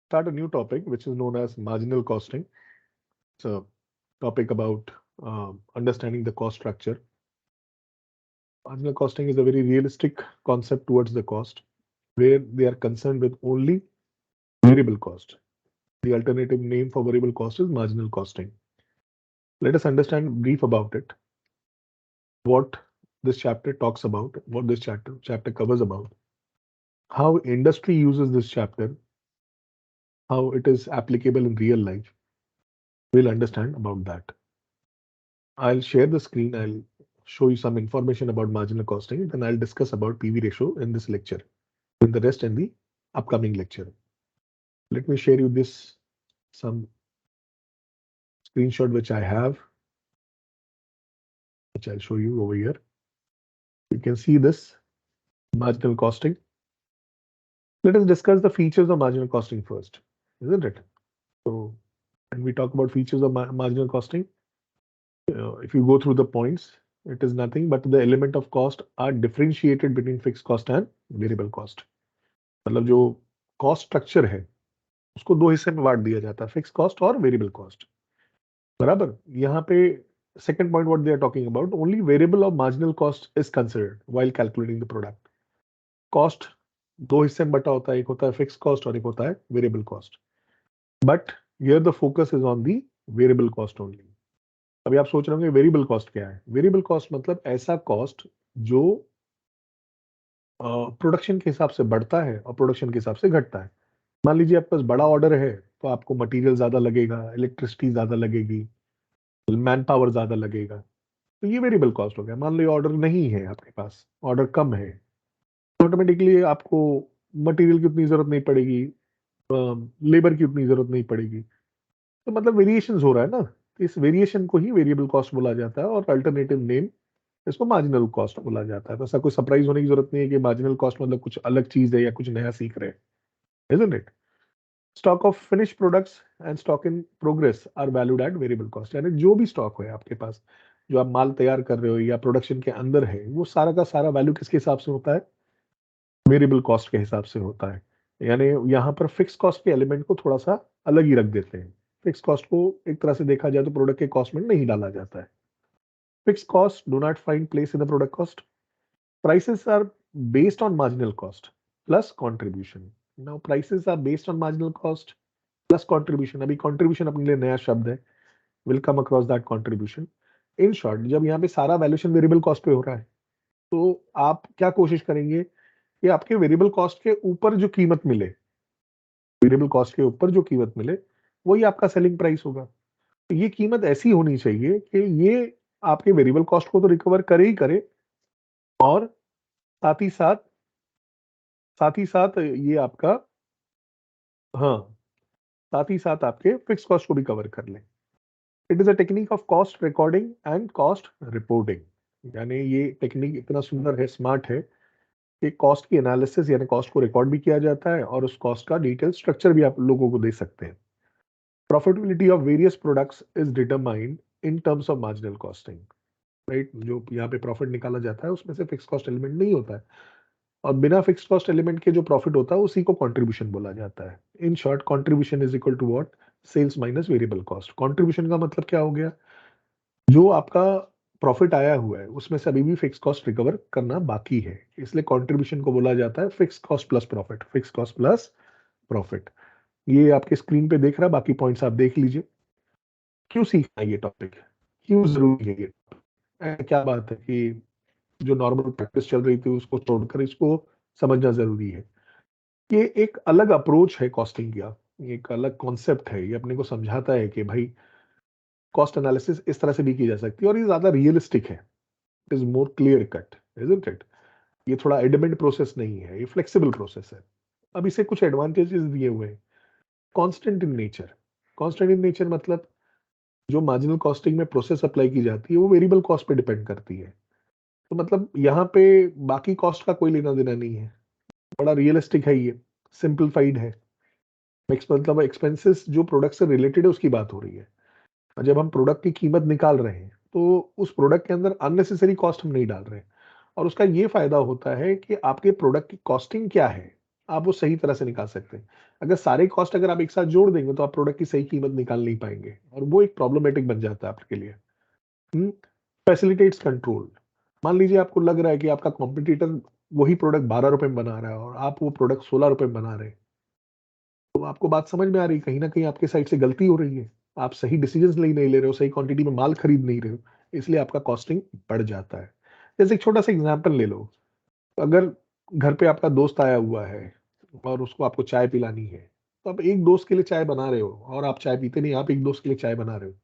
start a new topic which is known as marginal costing. It's a topic about understanding the cost structure. Marginal costing is a very realistic concept towards the cost, where they are concerned with only variable cost. The alternative name for variable cost is marginal costing. Let us understand brief about it, what this chapter talks about, what this chapter covers about, how industry uses this chapter, how it is applicable in real life. We'll understand about that. I'll share the screen. I'll show you some information about marginal costing. Then I'll discuss about PV ratio in this lecture, and the rest in the upcoming lecture. Let me share you this some screenshot which I have, which I'll show you over here. You can see this marginal costing. Let us discuss the features of marginal costing first, isn't it? So when we talk about features of marginal costing, if you go through the points, it is nothing but the element of cost are differentiated between fixed cost and variable cost. मतलब जो cost structure है उसको दो हिस्से में बांट दिया जाता है, फिक्स कॉस्ट और वेरिएबल कॉस्ट. बराबर. यहाँ पे second point what they are talking about, only variable और marginal cost is considered while calculating the product. Cost दो हिस्से में बटा होता है, एक होता है फिक्स कॉस्ट और एक होता है variable cost. But here the focus is on the variable cost only. अभी आप सोच रहे होंगे वेरिएबल कॉस्ट क्या है. वेरिएबल कॉस्ट मतलब ऐसा कॉस्ट जो प्रोडक्शन के हिसाब से बढ़ता है और प्रोडक्शन के हिसाब से घटता है. मान लीजिए आपके पास बड़ा ऑर्डर है तो आपको मटेरियल ज्यादा लगेगा, इलेक्ट्रिसिटी ज्यादा लगेगी, मैन पावर ज्यादा लगेगा, तो ये वेरिएबल कॉस्ट हो गया. मान लो ऑर्डर नहीं है आपके पास, ऑर्डर कम है, तो ऑटोमेटिकली आपको मटेरियल की उतनी जरूरत नहीं पड़ेगी, लेबर की उतनी जरूरत नहीं पड़ेगी. तो मतलब वेरिएशन हो रहा है ना, तो इस वेरिएशन को ही वेरिएबल कॉस्ट बोला जाता है और अल्टरनेटिव नेम इसको मार्जिनल कॉस्ट बोला जाता है. तो ऐसा कोई सरप्राइज होने की जरूरत नहीं है कि मार्जिनल कॉस्ट मतलब कुछ अलग चीज है या कुछ नया सीख रहे हैं, isn't it? Stock of finish products and stock in progress are valued at variable cost. यानी जो भी स्टॉक है आपके पास, जो आप माल तैयार कर रहे हो या प्रोडक्शन के अंदर है, वो सारा का सारा वैल्यू किसके हिसाब से होता है, वेरिएबल कॉस्ट के हिसाब से होता है. यानी यहाँ पर फिक्स कॉस्ट के एलिमेंट को थोड़ा सा अलग ही रख देते हैं. फिक्स कॉस्ट को एक तरह से देखा जाए तो प्रोडक्ट के कॉस्ट में नहीं डाला जाता है. Fix cost do not find place in the product cost. Prices are based on marginal cost plus contribution. Now prices are based on marginal cost plus contribution. अभी contribution अपने लिए नया शब्द है. Will come across that contribution. In short, जब यहाँ पे सारा वैल्यूएशन वेरिएबल कॉस्ट पे हो रहा है, तो आप क्या कोशिश करेंगे कि आपके वेरिएबल कॉस्ट के ऊपर जो कीमत मिले, वेरिएबल कॉस्ट के ऊपर जो कीमत मिले, वही आपका सेलिंग प्राइस होगा. तो ये कीमत ऐसी होनी चाहिए कि ये आपके वेरिएबल कॉस्ट को तो रिकवर करे ही करे, और साथ ही साथ ये आपका, हाँ, साथ ही साथ आपके फिक्स कॉस्ट को भी कवर कर ले. It is a technique of cost recording and cost reporting. यानी ये टेक्निक इतना सुंदर है, स्मार्ट है कि कॉस्ट की एनालिसिस यानी कॉस्ट को रिकॉर्ड भी किया जाता है और उस कॉस्ट का डिटेल स्ट्रक्चर भी आप लोगों को दे सकते हैं. Profitability of various products is determined in terms of marginal costing. Right. जो यहाँ पे प्रॉफिट निकाला जाता है उसमें से फिक्स कॉस्ट एलिमेंट नहीं होता है, और बिना फिक्स कॉस्ट एलिमेंट के जो प्रॉफिट होता है उसी को कंट्रीब्यूशन बोला जाता है. In short, contribution is equal to what, sales minus variable cost. Contribution का मतलब क्या हो गया, जो आपका प्रॉफिट आया हुआ है उसमें से अभी भी फिक्स कॉस्ट रिकवर करना बाकी है, इसलिए कंट्रीब्यूशन को बोला जाता है fix cost plus profit. Fix cost plus profit. ये आपके स्क्रीन पे देख रहा है, बाकी पॉइंट्स आप देख लीजिए. क्यों सीखना है ये टॉपिक, क्यों जरूरी है ये टॉपिक. क्या बात है कि जो नॉर्मल प्रैक्टिस चल रही थी उसको छोड़कर इसको समझना जरूरी है. ये एक अलग अप्रोच है कॉस्टिंग का, एक अलग कॉन्सेप्ट है. ये अपने को समझाता है कि भाई कॉस्ट एनालिसिस इस तरह से भी की जा सकती है और ये ज्यादा रियलिस्टिक है. It is more clear cut, isn't it. ये थोड़ा एडमेंट प्रोसेस नहीं है, ये फ्लेक्सिबल प्रोसेस है. अब इसे कुछ एडवांटेजेस दिए हुए हैं. Constant in nature. Constant in nature मतलब जो मार्जिनल कॉस्टिंग में प्रोसेस अप्लाई की जाती है वो वेरिएबल कॉस्ट पे डिपेंड करती है. तो मतलब यहाँ पे बाकी कॉस्ट का कोई लेना देना नहीं है. बड़ा रियलिस्टिक है ये, सिंपलीफाइड है. मतलब एक्सपेंसेस जो प्रोडक्ट से रिलेटेड है उसकी बात हो रही है. और जब हम प्रोडक्ट की कीमत निकाल रहे हैं तो उस प्रोडक्ट के अंदर अननेसेसरी कॉस्ट हम नहीं डाल रहे हैं. और उसका ये फायदा होता है कि आपके प्रोडक्ट की कॉस्टिंग क्या है आप वो सही तरह से निकाल सकते हैं। अगर सारे कॉस्ट अगर आप एक साथ जोड़ देंगे तो आप प्रोडक्ट की सही कीमत निकाल नहीं पाएंगे और वो एक प्रॉब्लमेटिक बन जाता है आपके लिए। Facilitates control. मान लीजिए आपको लग रहा है कि आपका कॉम्पिटिटर वही प्रोडक्ट 12 रुपए में बना रहा है और आप वो प्रोडक्ट 16 रुपए में बना रहे हैं, तो आपको बात समझ में आ रही है, कहीं ना कहीं आपके साइड से गलती हो रही है। आप सही डिसीजन नहीं ले रहे हो, सही क्वांटिटी में माल खरीद नहीं रहे हो, इसलिए आपका कॉस्टिंग बढ़ जाता है। जैसे एक छोटा सा एग्जाम्पल ले लो। अगर घर पे आपका दोस्त आया हुआ है और उसको आपको चाय पिलानी है, तो आप एक दोस्त के लिए चाय बना रहे हो और आप चाय पीते नहीं, आप एक दोस्त के लिए चाय बना रहे हो।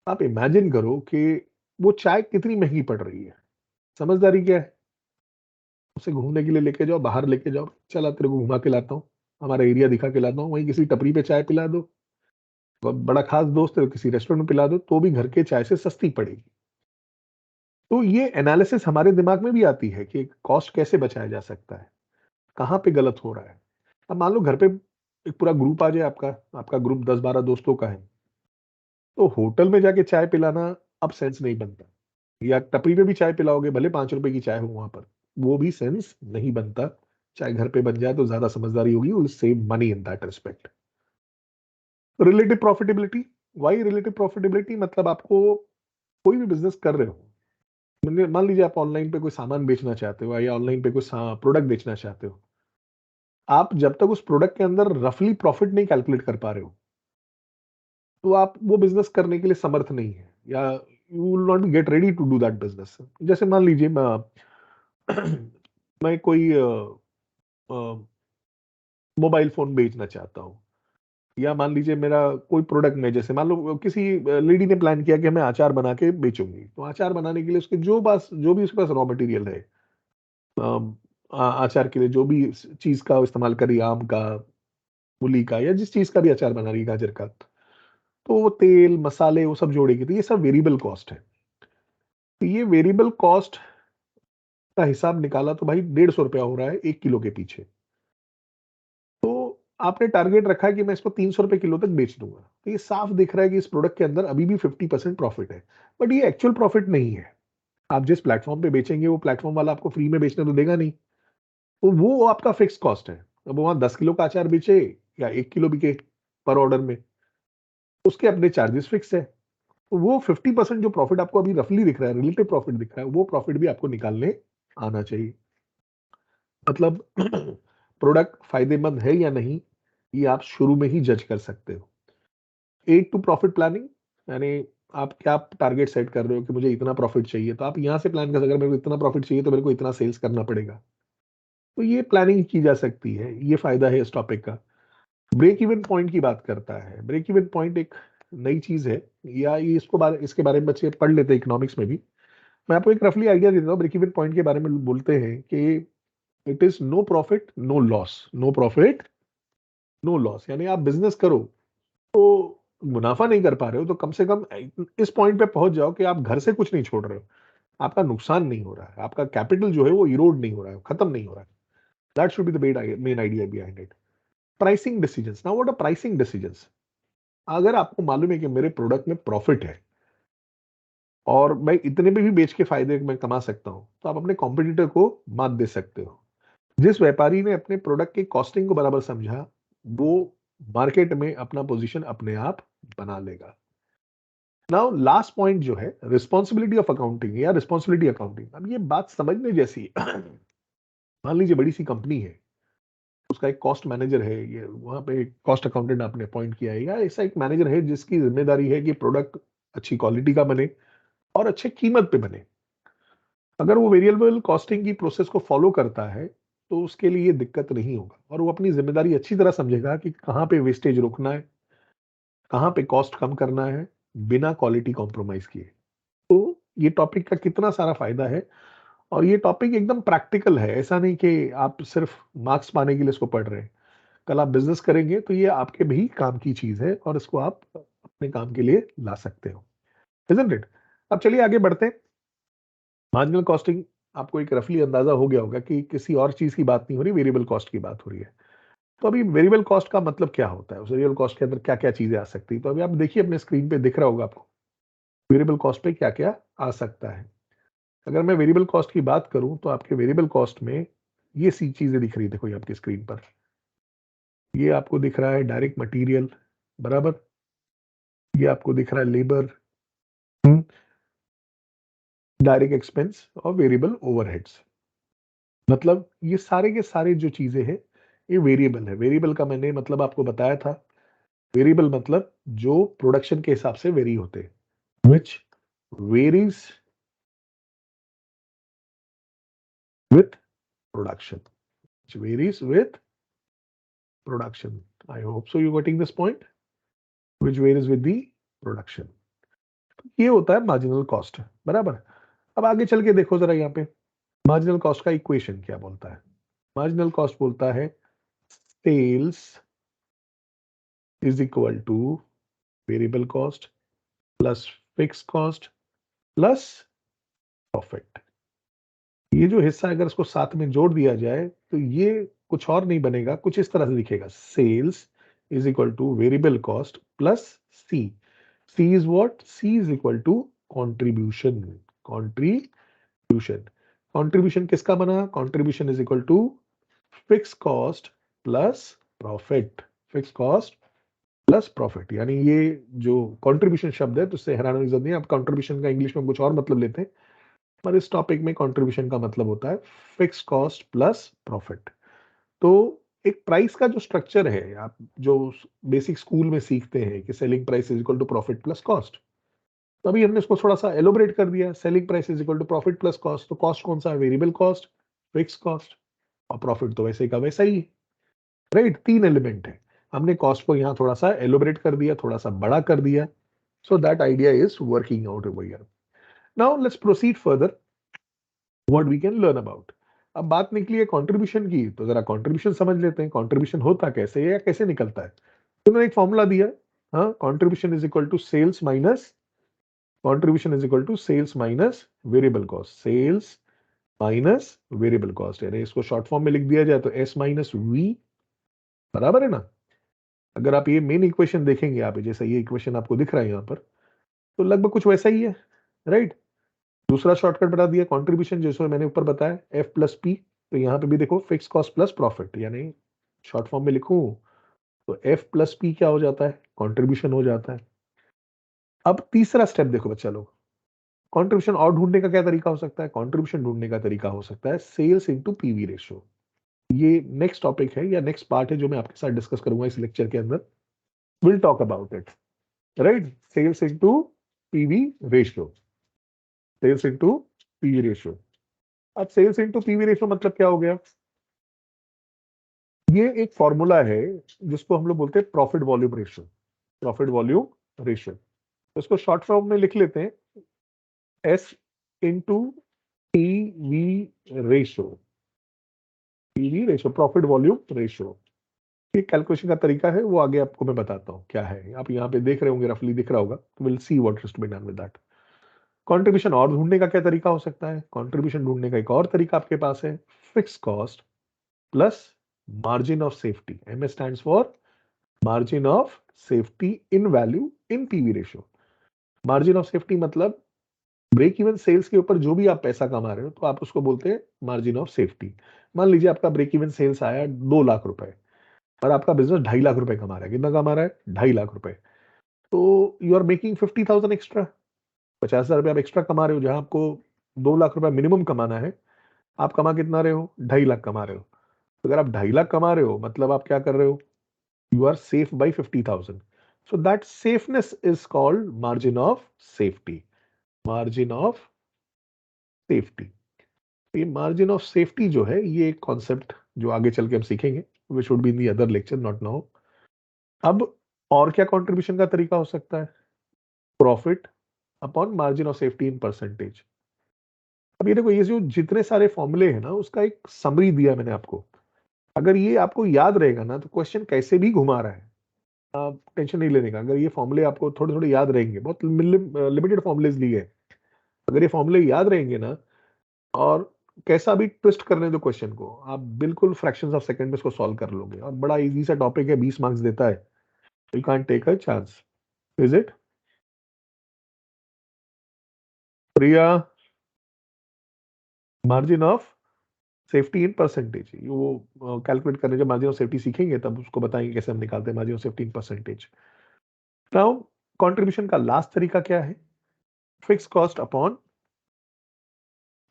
आप इमेजिन करो कि वो चाय कितनी महंगी पड़ रही है। समझदारी क्या है? उसे घूमने के लिए लेके जाओ, बाहर लेके जाओ, चला तेरे को घुमा के लाता हूँ, हमारा एरिया दिखा के लाता हूँ, वहीं किसी टपरी पे चाय पिला दो। बड़ा खास दोस्त है तो किसी रेस्टोरेंट में पिला दो, तो भी घर के चाय से सस्ती पड़ेगी। तो ये एनालिसिस हमारे दिमाग में भी आती है कि कॉस्ट कैसे बचाया जा सकता है, कहाँ पे गलत हो रहा है। अब मान लो घर पे एक पूरा ग्रुप आ जाए, आपका आपका ग्रुप 10-12 दोस्तों का है, तो होटल में जाके चाय पिलाना अब सेंस नहीं बनता। या टपरी पे भी चाय पिलाओगे, भले 5 रुपए की चाय हो वहां पर, वो भी सेंस नहीं बनता। चाहे घर पे बन जाए तो ज्यादा समझदारी होगी, will save money in that respect. Relative profitability. Why relative profitability? मतलब आपको कोई भी बिजनेस कर रहे हो, मान लीजिए आप ऑनलाइन पे कोई सामान बेचना चाहते हो या ऑनलाइन पे कोई प्रोडक्ट बेचना चाहते हो, आप जब तक उस प्रोडक्ट के अंदर रफली प्रॉफिट नहीं कैलकुलेट कर पा रहे हो, तो आप वो बिजनेस करने के लिए समर्थ नहीं है, या you will not get ready to do that business. जैसे मान लीजिए मैं कोई मोबाइल फोन बेचना चाहता हूँ, या मान लीजिए मेरा कोई प्रोडक्ट में, जैसे मान लो किसी लेडी ने प्लान किया कि मैं अचार बना के बेचूंगी, तो अचार बनाने के लिए उसके जो भी उसके पास रॉ मटेरियल है, अचार के लिए जो भी चीज का इस्तेमाल करी, आम का, मूली का, या जिस चीज का भी अचार बना रही, गाजर का, तो वो तेल मसाले वो सब जोड़ेगी, तो ये सब वेरिएबल कॉस्ट है। तो ये वेरिएबल कॉस्ट का हिसाब निकाला तो भाई 150 रुपया हो रहा है 1 किलो के पीछे। तो आपने टारगेट रखा है कि मैं इसको 300 रुपए किलो तक बेच दूंगा, तो ये साफ दिख रहा है कि इस प्रोडक्ट के अंदर अभी भी 50% प्रॉफिट है। बट ये एक्चुअल प्रॉफिट नहीं है। आप जिस प्लेटफॉर्म पे बेचेंगे वो प्लेटफॉर्म वाला आपको फ्री में बेचने तो देगा नहीं, तो वो आपका फिक्स कॉस्ट है। अब वहां 10 किलो का अचार बेचे या 1 किलो बिके पर ऑर्डर में, उसके अपने चार्जेस फिक्स है। तो वो 50% जो प्रॉफिट आपको अभी रफली दिख रहा है, रिलेटिव प्रॉफिट दिख रहा है, वो प्रॉफिट भी आपको निकालने आना चाहिए। मतलब प्रोडक्ट फायदेमंद है या नहीं, ये आप शुरू में ही जज कर सकते हो। एड टू प्रॉफिट प्लानिंग, यानी आप क्या टारगेट सेट कर रहे हो कि मुझे इतना प्रॉफिट चाहिए, तो आप यहाँ से प्लान कर सकते हो, अगर मेरे को इतना प्रॉफिट चाहिए तो मेरे को इतना सेल्स करना पड़ेगा। तो ये प्लानिंग की जा सकती है, ये फायदा है इस टॉपिक का। ब्रेक इवन पॉइंट की बात करता है। ब्रेक इवन पॉइंट एक नई चीज है, या ये इसके बारे में बच्चे पढ़ लेते हैं इकोनॉमिक्स में भी। मैं आपको एक रफली आइडिया देता हूँ। ब्रेक इवन पॉइंट के बारे में बोलते हैं कि it is no profit no loss. No profit no loss, यानी आप बिजनेस करो तो मुनाफा नहीं कर पा रहे हो, तो कम से कम इस पॉइंट पे पहुंच जाओ कि आप घर से कुछ नहीं छोड़ रहे हो, आपका नुकसान नहीं हो रहा है, आपका कैपिटल जो है वो इरोड नहीं हो रहा है, खत्म नहीं हो रहा है। That should be the main idea behind it. Pricing decisions. Now what are pricing decisions? अगर आपको मालूम है कि मेरे प्रोडक्ट में प्रॉफिट है और मैं इतने में भी बेच के फायदे मैं कमा सकता हूं, तो आप अपने कॉम्पिटिटर को मात दे सकते हो। जिस व्यापारी ने अपने प्रोडक्ट की कॉस्टिंग को बराबर समझा, वो मार्केट में अपना पोजीशन अपने आप बना लेगा। नाउ लास्ट पॉइंट जो है, रिस्पॉन्सिबिलिटी ऑफ अकाउंटिंग या रिस्पॉन्सिबिलिटी अकाउंटिंग। अब ये बात समझने जैसी है। मान लीजिए बड़ी सी कंपनी है, उसका एक कॉस्ट मैनेजर है, ये वहां पे कॉस्ट अकाउंटेंट आपने अपॉइंट किया है, या ऐसा एक मैनेजर है जिसकी जिम्मेदारी है कि प्रोडक्ट अच्छी क्वालिटी का बने और अच्छे कीमत पे बने। अगर वो वेरिएबल कॉस्टिंग की प्रोसेस को फॉलो करता है, तो उसके लिए दिक्कत नहीं होगा और वो अपनी जिम्मेदारी अच्छी तरह समझेगा कि कहाँ पे वेस्टेज रोकना है, कहाँ पे कॉस्ट कम करना है, बिना क्वालिटी कॉम्प्रोमाइज किए। तो ये टॉपिक का कितना सारा फायदा है, और ये टॉपिक एकदम प्रैक्टिकल है। ऐसा नहीं कि आप सिर्फ मार्क्स पाने के लिए इसको पढ़ रहे हैं। कल आप बिजनेस करेंगे तो ये आपके भी काम की चीज है और इसको आप अपने काम के लिए ला सकते हो। Isn't it? अब चलिए आगे बढ़ते हैं। मार्जिनल कॉस्टिंग, आपको एक रफली अंदाजा हो गया होगा कि किसी और चीज की बात नहीं हो रही, वेरिएबल कॉस्ट की बात हो रही है। तो अभी वेरिएबल कॉस्ट का मतलब क्या होता है, उस वेरिएबल कॉस्ट के अंदर क्या क्या चीजें आ सकती है? तो अभी आप देखिए अपने स्क्रीन पे दिख रहा होगा आपको वेरिएबल कॉस्ट पे क्या क्या आ सकता है। अगर मैं वेरिएबल कॉस्ट की बात करूं तो आपके वेरिएबल कॉस्ट में ये सी चीजें दिख रही है, देखो ये आपकी स्क्रीन पर, ये आपको दिख रहा है डायरेक्ट मटेरियल, बराबर, ये आपको दिख रहा है लेबर, डायरेक्ट एक्सपेंस और वेरिएबल ओवरहेड्स। मतलब ये सारे के सारे जो चीजें हैं ये वेरिएबल है। वेरिएबल का मैंने मतलब आपको बताया था, वेरिएबल मतलब जो प्रोडक्शन के हिसाब से वेरी होते हैं, which varies with production, which varies with production. I hope so you're getting this point, which varies with the production. ये होता है मार्जिनल कॉस्ट, बराबर। अब आगे चल के देखो जरा यहाँ पे मार्जिनल कॉस्ट का इक्वेशन क्या बोलता है। मार्जिनल कॉस्ट बोलता है sales is equal to variable cost plus fix cost plus profit. ये जो हिस्सा अगर इसको साथ में जोड़ दिया जाए तो ये कुछ और नहीं बनेगा, कुछ इस तरह से दिखेगा, sales is equal to variable cost plus C. C is what? C is equal to contribution. Contribution, contribution किसका बना? Contribution is equal to fix cost plus profit. Fix cost plus profit, यानी ये जो कंट्रीब्यूशन शब्द है तो इससे हैरान होने की जरूरत नहीं। आप कंट्रीब्यूशन का इंग्लिश में कुछ और मतलब लेते हैं, पर इस टॉपिक में कंट्रीब्यूशन का मतलब होता है फिक्स कॉस्ट प्लस प्रॉफिट। तो एक प्राइस का जो स्ट्रक्चर है, आप जो बेसिक स्कूल में सीखते हैं कि selling price is equal to profit plus cost, तो अभी हमने इसको थोड़ा सा एलोबरेट कर दिया। Selling price is equal to profit plus cost, तो कॉस्ट कौन सा है? वेरिएबल कॉस्ट, फिक्स कॉस्ट, और प्रॉफिट तो वैसे का वैसा ही है, राइट। तीन एलिमेंट है। हमने कॉस्ट को यहाँ थोड़ा सा एलोबरेट कर दिया, थोड़ा सा बड़ा कर दिया, so that idea is working out over here. Now let's proceed further, what we can learn about. अब बात निकली है कंट्रीब्यूशन की, तो जरा कंट्रीब्यूशन समझ लेते हैं। कंट्रीब्यूशन होता कैसे है या कैसे निकलता है? तो मैंने एक फॉर्मूला दिया, हाँ, contribution is equal to sales minus, contribution is equal to sales minus variable cost, sales minus variable cost, यानी इसको शॉर्ट फॉर्म में लिख दिया जाए तो एस माइनस वी, बराबर है ना। अगर आप ये मेन इक्वेशन देखेंगे, आप जैसा ये इक्वेशन आपको दिख रहा है यहाँ पर, तो लगभग कुछ वैसा ही है, राइट। दूसरा शॉर्टकट बता दिया कंट्रीब्यूशन, जैसे मैंने ऊपर बताया एफ प्लस पी, तो यहाँ पे भी देखो फिक्स कॉस्ट प्लस प्रॉफिट, यानी शॉर्ट फॉर्म में लिखूं तो एफ प्लस पी क्या हो जाता है? कंट्रीब्यूशन हो जाता है। अब तीसरा स्टेप देखो बच्चा लोग, कंट्रीब्यूशन और ढूंढने का क्या तरीका हो सकता है? कंट्रीब्यूशन ढूंढने का तरीका हो सकता है सेल्स इनटू पीवी रेशियो। ये नेक्स्ट टॉपिक है या नेक्स्ट पार्ट है जो मैं आपके साथ डिस्कस करूंगा इस लेक्चर के अंदर। Will talk about it, right. Sales into PV ratio, sales into PV ratio. अब सेल्स इनटू पीवी रेशियो मतलब क्या हो गया? ये एक फॉर्मूला है जिसको हम लोग बोलते हैं profit volume ratio. Profit volume ratio, इसको शॉर्ट फॉर्म में लिख लेते हैं S into PV ratio. PV ratio, profit volume ratio. ये कैलकुलेशन का तरीका है, वो आगे आपको मैं बताता हूँ क्या है। आप यहाँ पे देख रहे होंगे, रफली दिख रहा होगा, तो will see what is to be done with that. Contribution और ढूंढने का क्या तरीका हो सकता है? कंट्रीब्यूशन ढूंढने का एक और तरीका आपके पास है, fix cost plus margin of safety. M S stands for margin of safety in value in PV ratio. Margin of safety मतलब ब्रेक इवन सेल्स के ऊपर जो भी आप पैसा कमा रहे हो, तो आप उसको बोलते हैं मार्जिन ऑफ सेफ्टी। मान लीजिए आपका ब्रेक इवन सेल्स आया 2 लाख रुपए, और आपका बिजनेस 2.5 लाख रुपए कमा रहा है। कितना कमा रहा है? 2.5 लाख रुपए। तो यू आर मेकिंग 50,000 एक्स्ट्रा, 50,000 रुपए आप एक्स्ट्रा कमा रहे हो, जहां आपको 2 लाख रुपए मिनिमम कमाना है, आप कमा कितना रहे हो? 2.5 लाख कमा रहे हो। तो अगर आप 2.5 लाख कमा रहे हो, मतलब आप क्या कर रहे हो? You are safe by 50,000. So that safeness is called margin of safety. Margin of safety. ये margin of safety जो है, ये एक कॉन्सेप्ट जो आगे चल के हम सीखेंगे, which would be in the other lecture, not now. अब और क्या कंट्रीब्यूशन का तरीका हो सकता है? Profit upon margin of safety in percentage. अब ये देखो, ये जो जितने सारे फॉर्मूले हैं ना, उसका एक समरी दिया मैंने आपको। अगर ये आपको याद रहेगा ना, तो क्वेश्चन कैसे भी घुमा रहा है, आप टेंशन नहीं लेने का। अगर ये फॉर्मूले आपको थोड़े थोड़े याद रहेंगे, बहुत लिमिटेड फॉर्मूलेज लिए हैं, अगर ये फॉर्मूले याद रहेंगे ना, और कैसा भी ट्विस्ट करने दो क्वेश्चन को, आप बिल्कुल फ्रैक्शंस ऑफ सेकंड में इसको सॉल्व कर लोगे। और बड़ा इजी सा टॉपिक है, 20 मार्क्स देता है, you can't take a chance, is it? Priya, margin of safety in percentage, वो कैलकुलेट करने जब मार्जिन ऑफ सेफ्टी सीखेंगे तब उसको बताएंगे कैसे हम निकालते हैं margin of safety in percentage. Now contribution का लास्ट तरीका क्या है? Fix cost upon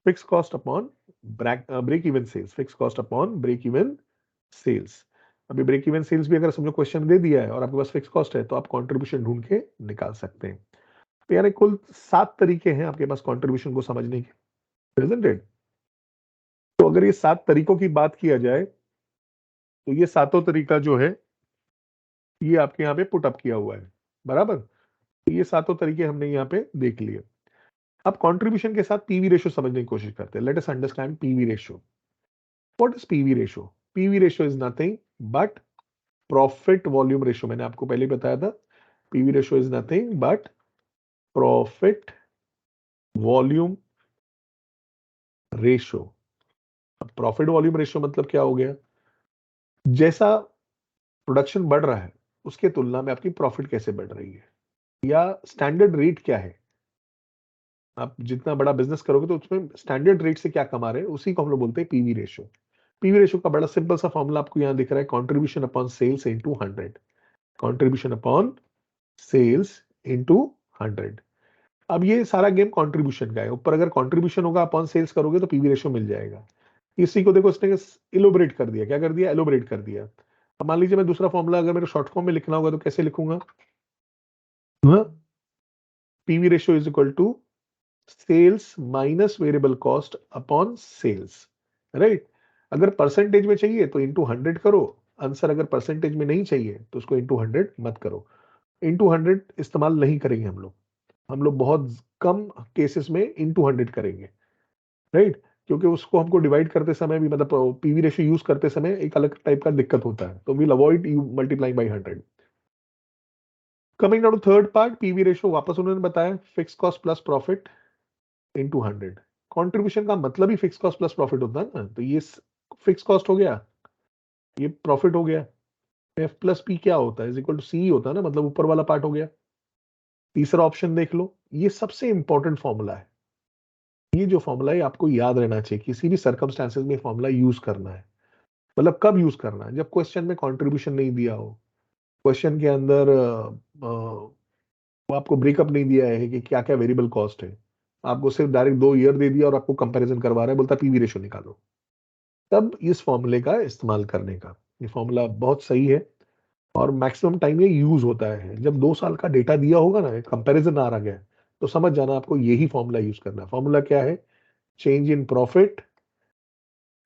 break even sales, fix cost upon break even sales. अभी ब्रेक इवन सेल्स भी अगर समझो क्वेश्चन दे दिया है और आपके पास फिक्स कॉस्ट है तो आप कंट्रीब्यूशन ढूंढ के निकाल सकते हैं। तो यानी कुल 7 तरीके हैं आपके पास कंट्रीब्यूशन को समझने के, isn't it? तो अगर ये 7 तरीकों की बात किया जाए तो ये सातों तरीका जो है ये आपके यहाँ पे पुट अप किया हुआ है, बराबर। तो ये सातों तरीके हमने यहाँ पे देख लिए। अब कंट्रीब्यूशन के साथ पीवी रेशियो समझने की कोशिश करते हैं। Let us understand PV ratio. What is PV ratio? PV ratio is nothing but profit volume ratio. मैंने आपको पहले ही बताया था, PV ratio is nothing but profit volume ratio. अब प्रॉफिट वॉल्यूम रेशियो मतलब क्या हो गया? जैसा प्रोडक्शन बढ़ रहा है उसके तुलना में आपकी प्रॉफिट कैसे बढ़ रही है, या स्टैंडर्ड रेट क्या है। आप जितना बड़ा बिजनेस करोगे तो उसमें स्टैंडर्ड रेट से क्या कमा रहे हैं, उसी को हम लोग बोलते हैं पीवी रेशियो। पीवी रेशियो का बड़ा सिंपल सा फॉर्मूला आपको यहाँ दिख रहा है, contribution upon sales into 100। Contribution upon sales into 100। अब ये सारा गेम कंट्रीब्यूशन का है। ऊपर अगर कंट्रीब्यूशन होगा अपॉन सेल्स करोगे तो पीवी रेशियो मिल जाएगा। इसी को देखो इसने इलोबरेट कर दिया। क्या कर दिया? एलोबरेट कर दिया। अब मान लीजिए मैं दूसरा फॉर्मूला अगर मेरे शॉर्ट फॉर्म में लिखना होगा तो कैसे लिखूंगा? PV ratio is equal to sales minus variable cost upon sales, right. अगर परसेंटेज में चाहिए तो इंटू 100 करो आंसर, अगर परसेंटेज में नहीं चाहिए तो उसको इंटू 100 मत करो। इंटू 100 इस्तेमाल नहीं करेंगे हम लोग बहुत कम केसेस में इंटू 100 करेंगे, राइट। क्योंकि उसको हमको डिवाइड करते समय भी, मतलब पीवी रेशियो यूज करते समय एक अलग टाइप का दिक्कत होता है, तो we'll avoid you multiplying by 100। Coming down to third part, PV ratio वापस उन्होंने बताया fix cost plus profit into 100। Contribution का मतलब ही फिक्स कॉस्ट प्लस प्रॉफिट होता है ना, तो ये फिक्स कॉस्ट हो गया, ये प्रॉफिट हो गया। एफ प्लस पी क्या होता है? इज इक्वल टू सी होता है ना, मतलब ऊपर वाला पार्ट हो गया। तीसरा ऑप्शन देख लो, ये सबसे इंपॉर्टेंट फॉर्मूला है। ये जो फॉर्मूला है आपको याद रहना चाहिए, किसी भी सर्कमस्टांसेस में फॉर्मूला यूज करना है। मतलब कब यूज करना है? जब क्वेश्चन में कंट्रीब्यूशन नहीं दिया हो, क्वेश्चन के अंदर वो आपको ब्रेकअप नहीं दिया है कि क्या क्या वेरिएबल कॉस्ट है, आपको सिर्फ डायरेक्ट 2 ईयर दे दिया और आपको कंपैरिजन करवा रहा है, बोलता पीवी रेशियो निकालो, तब इस फॉर्मूले का इस्तेमाल करने का। ये फॉर्मूला बहुत सही है और मैक्सिमम टाइम ये यूज होता है। जब 2 साल का डेटा दिया होगा ना, कंपैरिजन आ रहा गया, तो समझ जाना आपको यही फॉर्मूला यूज करना है। फॉर्मूला क्या है? Change in profit,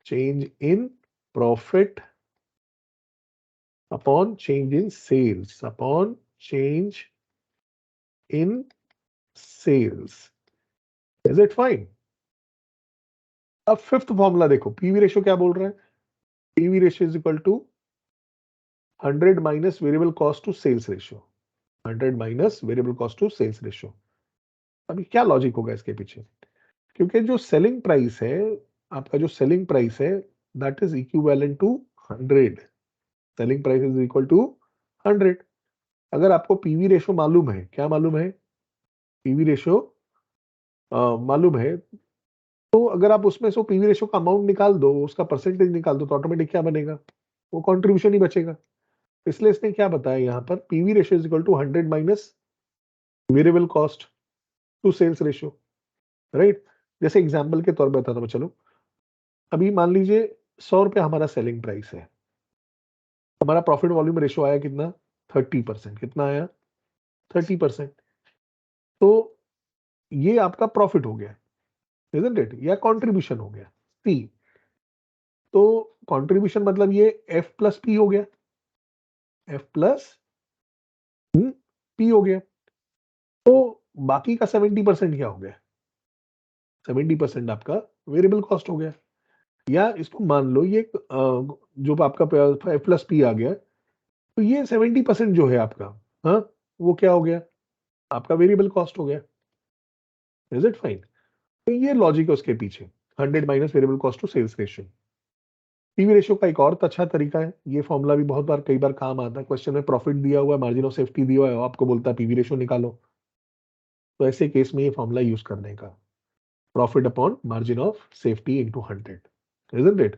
change in profit upon change in sales, upon change in sales. Is it fine? अब फिफ्थ फॉर्मूला देखो, पीवी रेशियो क्या बोल रहा है? PV ratio is equal to 100 minus variable cost to sales ratio. 100 minus variable cost to sales ratio. अभी क्या logic होगा इसके पीछे? क्योंकि जो सेलिंग प्राइस है, आपका जो सेलिंग प्राइस है, that is equivalent to 100। Selling price is equal to 100। अगर आपको पीवी रेशियो मालूम है, क्या मालूम है? पीवी रेशियो मालूम है, तो अगर आप उसमें से पीवी रेशियो का अमाउंट निकाल दो, उसका परसेंटेज निकाल दो, तो ऑटोमेटिक क्या बनेगा? वो कंट्रीब्यूशन ही बचेगा। इसलिए इसने क्या बताया यहाँ पर? PV ratio is equal to 100 minus variable cost to sales ratio, right. जैसे एग्जांपल के तौर पर बताता हूं, चलो अभी मान लीजिए 100 रुपया हमारा सेलिंग प्राइस है, हमारा प्रॉफिट वॉल्यूम रेशियो आया कितना? 30%। कितना आया? 30%। तो ये आपका प्रॉफिट हो गया, इजंट इट, या कंट्रीब्यूशन हो गया, सी। तो कंट्रीब्यूशन मतलब ये एफ प्लस पी हो गया, एफ प्लस पी हो गया। तो बाकी का 70% क्या हो गया? 70% आपका वेरिएबल कॉस्ट हो गया। या इसको मान लो ये जो आपका एफ प्लस पी आ गया, तो ये 70% जो है आपका, हाँ, वो क्या हो गया? आपका वेरिएबल कॉस्ट हो गया। Is it fine? तो ये लॉजिक है उसके पीछे, 100 minus variable cost to sales ratio. PV ratio का एक और अच्छा तरीका है, ये फॉर्मूला भी बहुत बार कई बार काम आता है। क्वेश्चन में प्रॉफिट दिया हुआ है, मार्जिन ऑफ सेफ्टी दिया हुआ है, आपको बोलता है पीवी रेशियो निकालो, तो ऐसे केस में ये फॉर्मूला यूज करने का, profit upon margin of safety into 100। isn't it?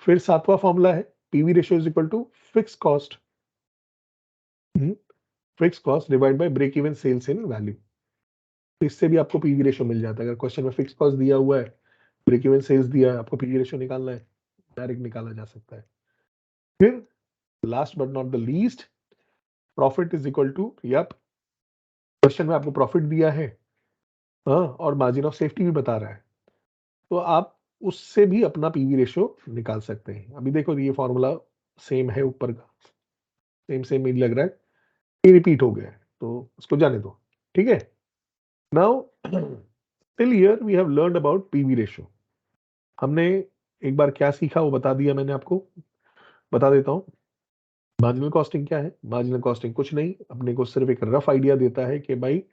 फिर सातवां फॉर्मूला है PV ratio is equal to fix cost, fix cost divide by break even sales in value. इससे भी आपको पीवी रेशियो मिल जाता है। अगर क्वेश्चन में फिक्स कॉस्ट दिया हुआ है, ब्रेक इवन सेल्स दिया है, आपको पीवी रेशियो निकालना है, डायरेक्ट निकाला जा सकता है। फिर last but not the least, profit is equal to, yup question में आपको प्रॉफिट दिया है, हाँ, और मार्जिन ऑफ सेफ्टी भी बता रहा है, तो आप उससे भी अपना पीवी रेशियो निकाल सकते हैं। अभी देखो ये फॉर्मूला सेम है, ऊपर का सेम सेम ही लग रहा है, ये रिपीट हो गया है, तो उसको जाने दो, ठीक है। Now till here we have learned about PV ratio. हमने एक बार क्या सीखा वो बता दिया मैंने आपको, बता देता हूँ। मार्जिनल कॉस्टिंग क्या है? मार्जिनल कॉस्टिंग कुछ नहीं, अपने को सिर्फ एक रफ आइडिया देता है कि भाई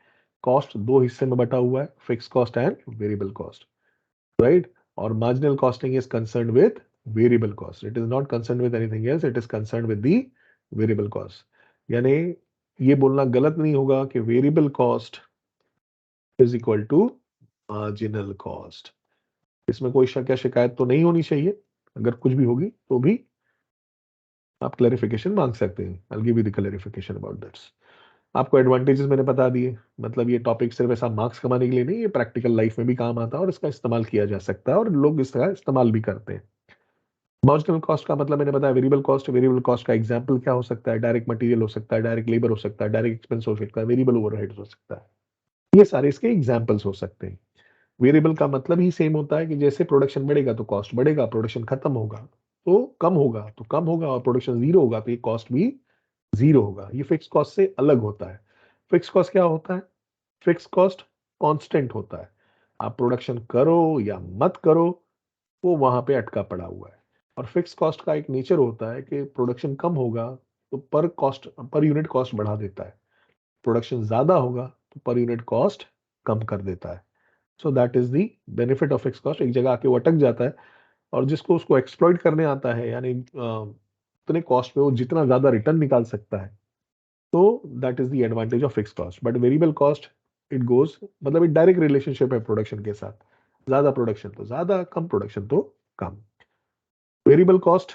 कॉस्ट दो हिस्से में बटा हुआ है, fix cost and variable cost, right. और marginal costing is concerned with variable cost, it is not concerned with anything else, it is concerned with the variable cost. यानी ये बोलना गलत नहीं होगा कि variable cost is equal to marginal cost. इसमें कोई शक या शिकायत तो नहीं होनी चाहिए, अगर कुछ भी होगी तो भी आप क्लैरिफिकेशन मांग सकते हैं। I will give you the clarification about that's. आपको एडवांटेजेस मैंने बता दिए, मतलब ये टॉपिक सिर्फ ऐसा मार्क्स कमाने के लिए नहीं, ये प्रैक्टिकल लाइफ में भी काम आता है और इसका इस्तेमाल किया जा सकता है और लोग इसका इस्तेमाल भी करते हैं। मार्जिनल कॉस्ट का मतलब मैंने बताया वेरिएबल कॉस्ट। वेरिएबल कॉस्ट का एग्जांपल क्या हो सकता है? डायरेक्ट मटेरियल हो सकता है, डायरेक्ट लेबर हो सकता है, डायरेक्ट एक्सपेंस हो सकता है, वेरिएबल ओवरहेड हो सकता है। ये सारे इसके एग्जांपल्स हो सकते हैं। वेरिएबल का मतलब ही सेम होता है कि जैसे प्रोडक्शन बढ़ेगा तो कॉस्ट बढ़ेगा, प्रोडक्शन खत्म होगा तो कम होगा, तो कम होगा, और प्रोडक्शन जीरो होगा तो ये कॉस्ट भी जीरो होगा। ये फिक्स कॉस्ट से अलग होता है। फिक्स कॉस्ट क्या होता है? फिक्स कॉस्ट कांस्टेंट होता है, आप प्रोडक्शन करो या मत करो वो वहां पे अटका पड़ा हुआ है। और फिक्स कॉस्ट का एक नेचर होता है कि प्रोडक्शन कम होगा तो पर यूनिट कॉस्ट बढ़ा देता है, प्रोडक्शन ज्यादा होगा तो पर यूनिट कॉस्ट कम कर देता है। So that is the benefit of fix cost. एक जगह आके वो अटक जाता है और जिसको उसको एक्सप्लॉइट करने आता है, यानी उतने कॉस्ट पे वो जितना ज्यादा रिटर्न निकाल सकता है, तो that is the advantage of fix cost. But variable cost it goes, मतलब एक डायरेक्ट रिलेशनशिप है प्रोडक्शन के साथ, ज्यादा प्रोडक्शन तो ज्यादा, कम प्रोडक्शन तो कम। वेरिएबल कॉस्ट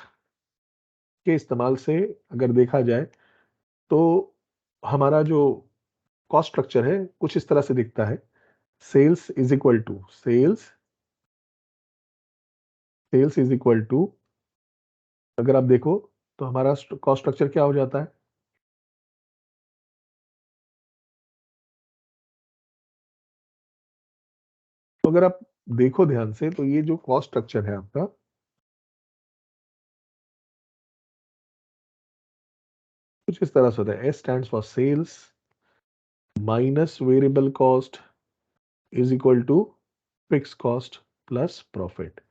के इस्तेमाल से अगर देखा जाए तो हमारा जो कॉस्ट स्ट्रक्चर है कुछ इस तरह से दिखता है। Sales is equal to sales is equal to, अगर आप देखो तो हमारा कॉस्ट स्ट्रक्चर क्या हो जाता है? तो अगर आप देखो ध्यान से तो ये जो कॉस्ट स्ट्रक्चर है आपका, कुछ इस तरह से होता है। S stands for sales minus variable cost is equal to fix cost plus profit,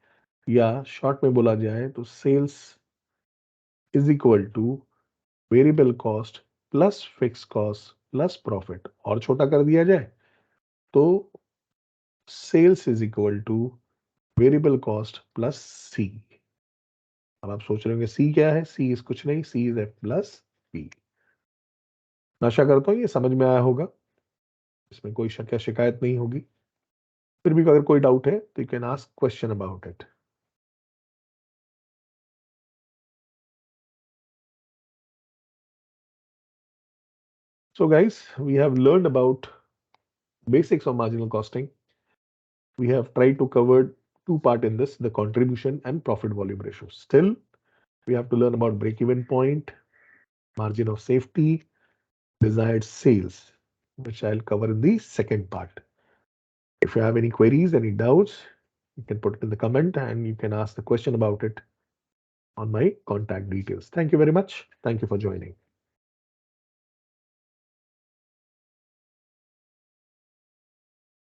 या शॉर्ट में बोला जाए तो sales is equal to variable cost plus fix cost plus profit, और छोटा कर दिया जाए तो sales is equal to variable cost plus C. अब आप सोच रहे होंगे सी क्या है? सी इज कुछ नहीं, सी इज एफ प्लस पी। आशा करता हूँ ये समझ में आया होगा, इसमें कोई शक या शिकायत नहीं होगी। फिर भी अगर कोई डाउट है तो you can ask question about it. So guys, we have learned about basics of marginal costing. We have tried to cover two part in this, the contribution and profit volume ratio. Still, we have to learn about break-even point, margin of safety, desired sales, which I'll cover in the second part. If you have any queries, any doubts, you can put it in the comment and you can ask the question about it on my contact details. Thank you very much. Thank you for joining.